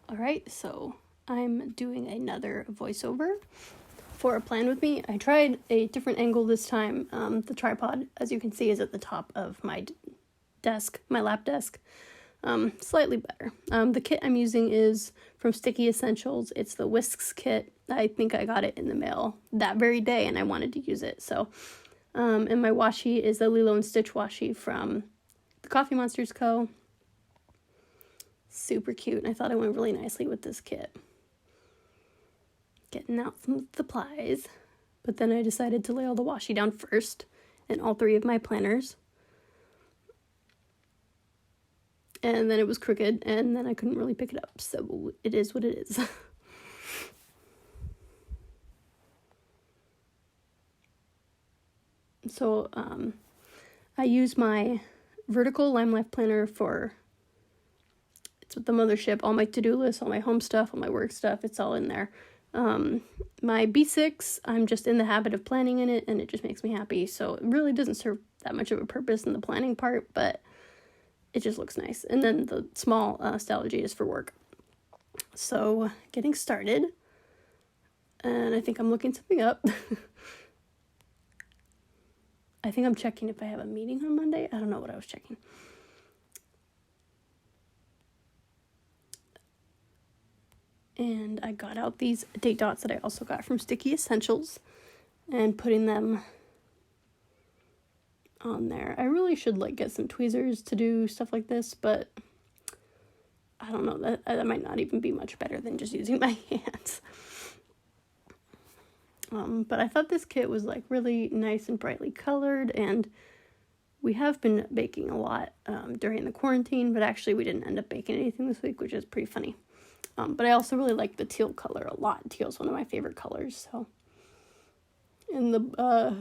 Alright, so I'm doing another voiceover for a plan with me. I tried a different angle this time. The tripod, as you can see, is at the top of my desk, my lap desk. Slightly better. The kit I'm using is from Sticky Essentials. It's the Whisks kit. I think I got it in the mail that very day and I wanted to use it. So, and my washi is the Lilo & Stitch washi from the Coffee Monsters Co. Super cute, and I thought it went really nicely with this kit. Getting out some supplies. But then I decided to lay all the washi down first in all three of my planners. And then it was crooked, and then I couldn't really pick it up, so it is what it is. So, I use my vertical Lime Life planner for, it's with the mothership, all my to-do lists, all my home stuff, all my work stuff, it's all in there. My B6, I'm just in the habit of planning in it, and it just makes me happy, so it really doesn't serve that much of a purpose in the planning part, but it just looks nice. And then the small Stalogy is for work. So, getting started, and I think I'm looking something up. I think I'm checking if I have a meeting on Monday. I don't know what I was checking. And I got out these date dots that I also got from Sticky Essentials and putting them on there. I really should get some tweezers to do stuff like this, but I don't know, that might not even be much better than just using my hands. But I thought this kit was really nice and brightly colored, and we have been baking a lot during the quarantine, but actually we didn't end up baking anything this week, which is pretty funny. But I also really like the teal color a lot. Teal is one of my favorite colors. So, and the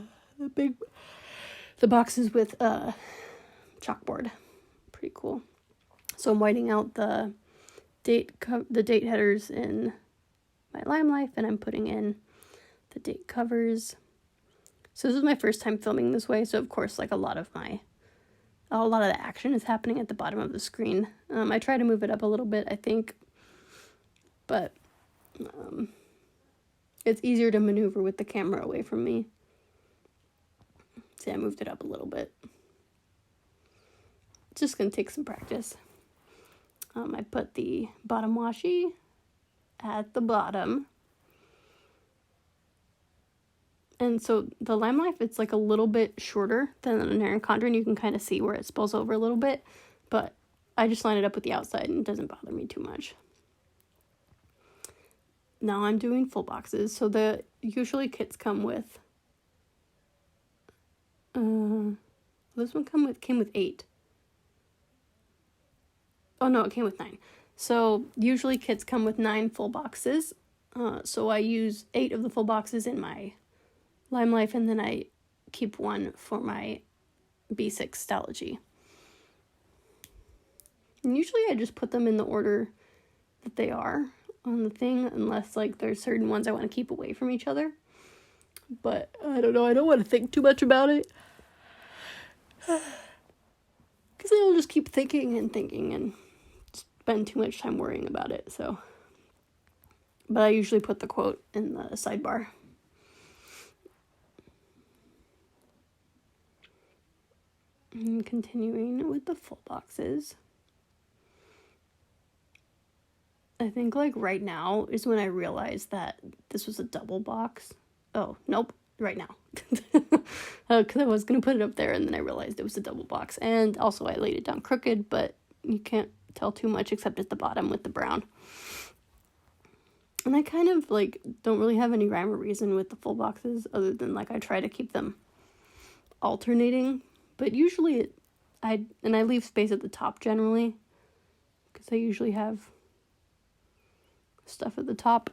boxes with chalkboard, pretty cool. So I'm whiting out the date headers in my Lime Life, and I'm putting in the date covers. So this is my first time filming this way, so of course a lot of the action is happening at the bottom of the screen. I try to move it up a little bit, I think, but it's easier to maneuver with the camera away from me. See, I moved it up a little bit. It's just gonna take some practice. I put the bottom washi at the bottom. And so the Lime Life, it's a little bit shorter than an Erin Condren. You can kind of see where it spills over a little bit, but I just line it up with the outside and it doesn't bother me too much. Now I'm doing full boxes. So usually kits come with, this one came with 8. Oh no, it came with 9. So usually kits come with 9 full boxes. So I use 8 of the full boxes in my Lime Life, and then I keep 1 for my B6 Stalogy. And usually I just put them in the order that they are on the thing, unless there's certain ones I want to keep away from each other. But I don't know, I don't want to think too much about it, because I'll just keep thinking and spend too much time worrying about it. So, but I usually put the quote in the sidebar. And continuing with the full boxes. I think right now is when I realized that this was a double box. Oh, nope, right now. Because I was going to put it up there and then I realized it was a double box. And also I laid it down crooked, but you can't tell too much except at the bottom with the brown. And I kind of don't really have any rhyme or reason with the full boxes other than I try to keep them alternating. But usually I leave space at the top generally, because I usually have stuff at the top.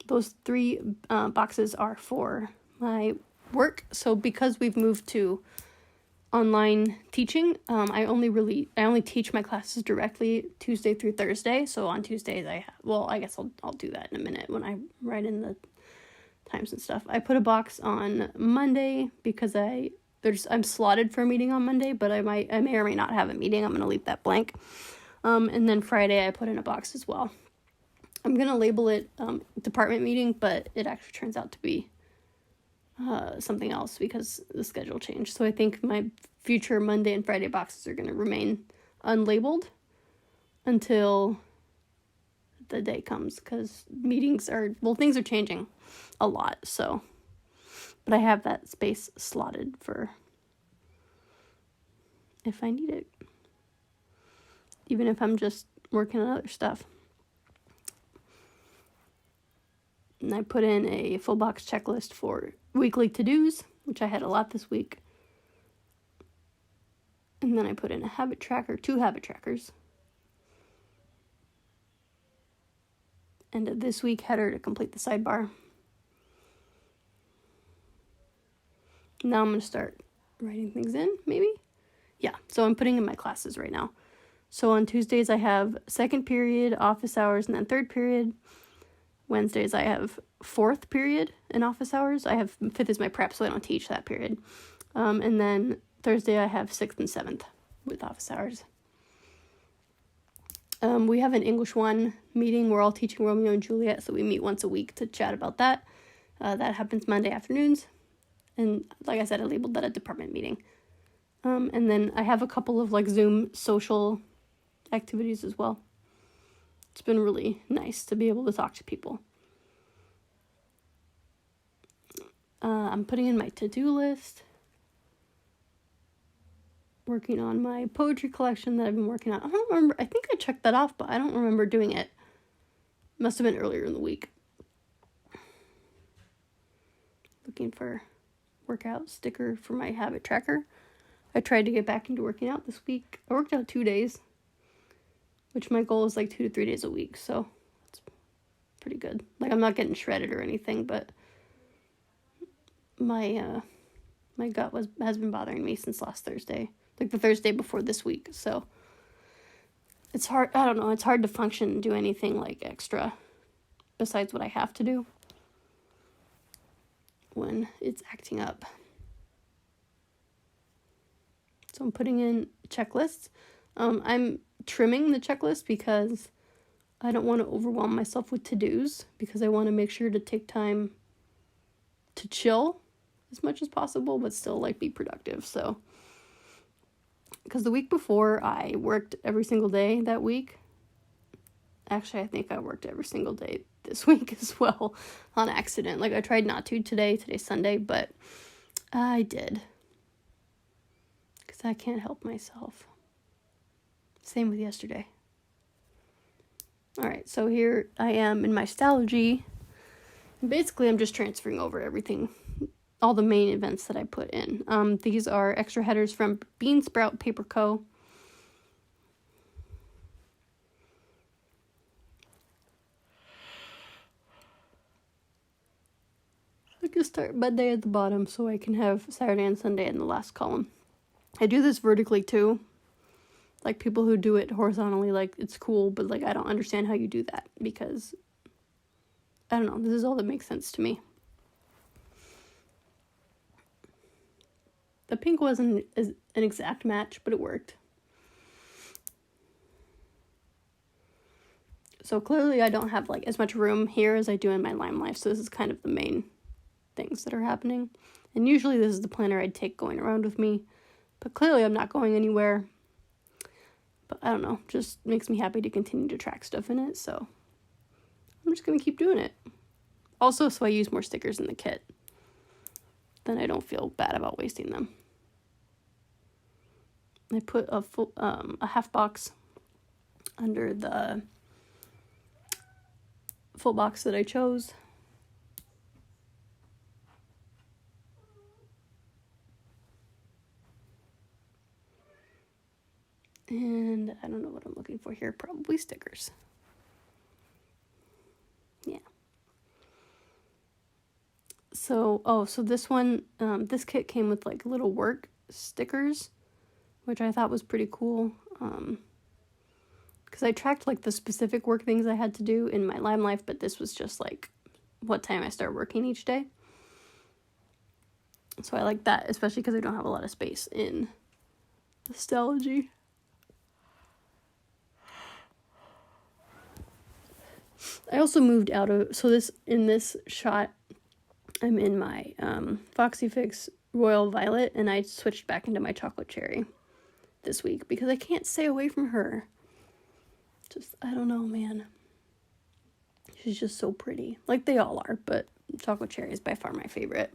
Those 3 boxes are for my work. So because we've moved to online teaching, I only teach my classes directly Tuesday through Thursday. So on Tuesdays I guess I'll do that in a minute when I write in the times and stuff. I put a box on Monday because I'm slotted for a meeting on Monday, but I may or may not have a meeting. I'm going to leave that blank. And then Friday I put in a box as well. I'm going to label it department meeting, but it actually turns out to be something else because the schedule changed. So I think my future Monday and Friday boxes are going to remain unlabeled until the day comes, because things are changing a lot. So, but I have that space slotted for if I need it, even if I'm just working on other stuff. And I put in a full box checklist for weekly to-dos, which I had a lot this week. And then I put in a habit tracker, 2 habit trackers. And a this week header to complete the sidebar. Now I'm going to start writing things in, maybe? Yeah, so I'm putting in my classes right now. So on Tuesdays I have second period, office hours, and then third period. Wednesdays I have fourth period in office hours. I have fifth is my prep, so I don't teach that period. And then Thursday I have 6th and 7th with office hours. We have an English 1 meeting. We're all teaching Romeo and Juliet, so we meet once a week to chat about that. That happens Monday afternoons. And like I said, I labeled that a department meeting. And then I have a couple of like Zoom social activities as well. It's been really nice to be able to talk to people. I'm putting in my to-do list. Working on my poetry collection that I've been working on. I don't remember. I think I checked that off, but I don't remember doing it. Must have been earlier in the week. Looking for workout sticker for my habit tracker. I tried to get back into working out this week. I worked out 2 days, which my goal is like 2 to 3 days a week, so it's pretty good. Like, I'm not getting shredded or anything, but my gut has been bothering me since last Thursday, like the Thursday before this week. So it's hard. I don't know. It's hard to function and do anything like extra besides what I have to do when it's acting up. So I'm putting in checklists. I'm trimming the checklist because I don't want to overwhelm myself with to-dos, because I want to make sure to take time to chill as much as possible, but still like be productive. So, because the week before I worked every single day that week. Actually, I think I worked every single day this week as well on accident. Like, I tried not to today's Sunday, but I did. Because I can't help myself. Same with yesterday. Alright, so here I am in my Stalogy. Basically, I'm just transferring over everything, all the main events that I put in. These are extra headers from Bean Sprout Paper Co. I can start Monday at the bottom so I can have Saturday and Sunday in the last column. I do this vertically too. Like, people who do it horizontally, like, it's cool, but like, I don't understand how you do that, because I don't know, this is all that makes sense to me. The pink wasn't an exact match, but it worked. So clearly I don't have like as much room here as I do in my Lime Life, so this is kind of the main things that are happening. And usually this is the planner I'd take going around with me, but clearly I'm not going anywhere. But I don't know, just makes me happy to continue to track stuff in it, so I'm just going to keep doing it. Also, so I use more stickers in the kit, then I don't feel bad about wasting them. I put a half box under the full box that I chose. And I don't know what I'm looking for here. Probably stickers. Yeah. So this one, this kit came with like little work stickers, which I thought was pretty cool. Because I tracked like the specific work things I had to do in my Lime Life, but this was just like what time I start working each day. So I like that, especially because I don't have a lot of space in Nostalgy. I also moved out of, so in this shot, I'm in my Foxy Fix Royal Violet, and I switched back into my Chocolate Cherry this week because I can't stay away from her. Just, I don't know, man. She's just so pretty. Like they all are, but Chocolate Cherry is by far my favorite.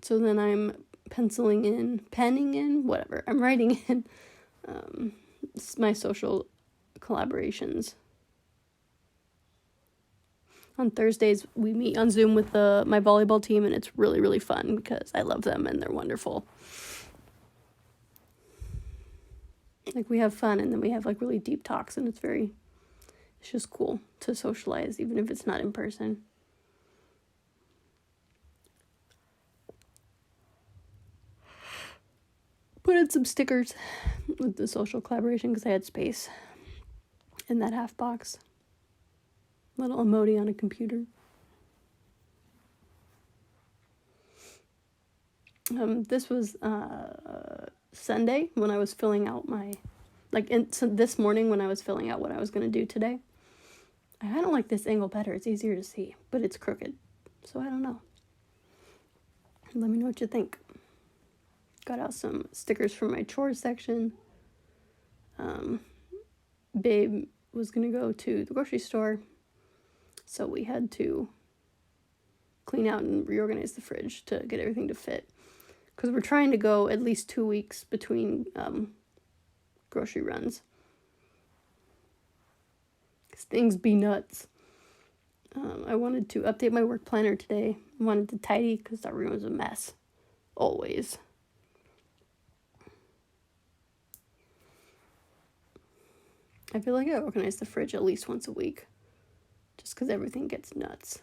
So then I'm penning in, whatever. I'm writing in my social collaborations. On Thursdays, we meet on Zoom with my volleyball team, and it's really, really fun because I love them and they're wonderful. Like, we have fun, and then we have, like, really deep talks, and it's just cool to socialize, even if it's not in person. Put in some stickers with the social collaboration because I had space in that half box. Little emoji on a computer. This was Sunday when I was filling out so this morning when I was filling out what I was going to do today. I kind of like this angle better. It's easier to see, but it's crooked. So I don't know. Let me know what you think. Got out some stickers from my chores section. Babe was going to go to the grocery store, so we had to clean out and reorganize the fridge to get everything to fit. Because we're trying to go at least 2 weeks between grocery runs. Because things be nuts. I wanted to update my work planner today. I wanted to tidy because our room was a mess. Always. I feel like I organize the fridge at least once a week. Just because everything gets nuts.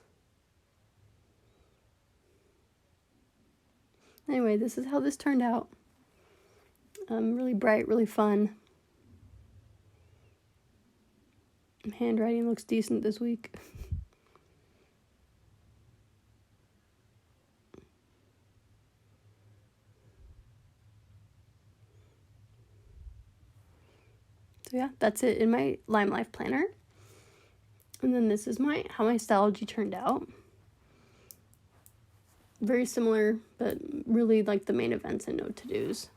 Anyway, this is how this turned out. Really bright, really fun. Handwriting looks decent this week. So yeah, that's it in my Lime Life planner. And then this is how my Stalogy turned out. Very similar, but really like the main events and no to-dos.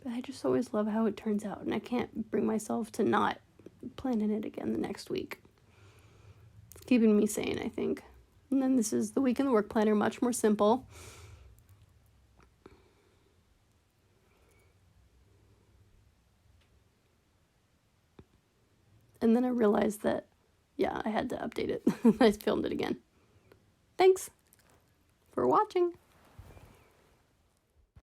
But I just always love how it turns out, and I can't bring myself to not planning it again the next week. It's keeping me sane, I think. And then this is the week in the work planner, much more simple. And then I realized that, yeah, I had to update it. I filmed it again. Thanks for watching.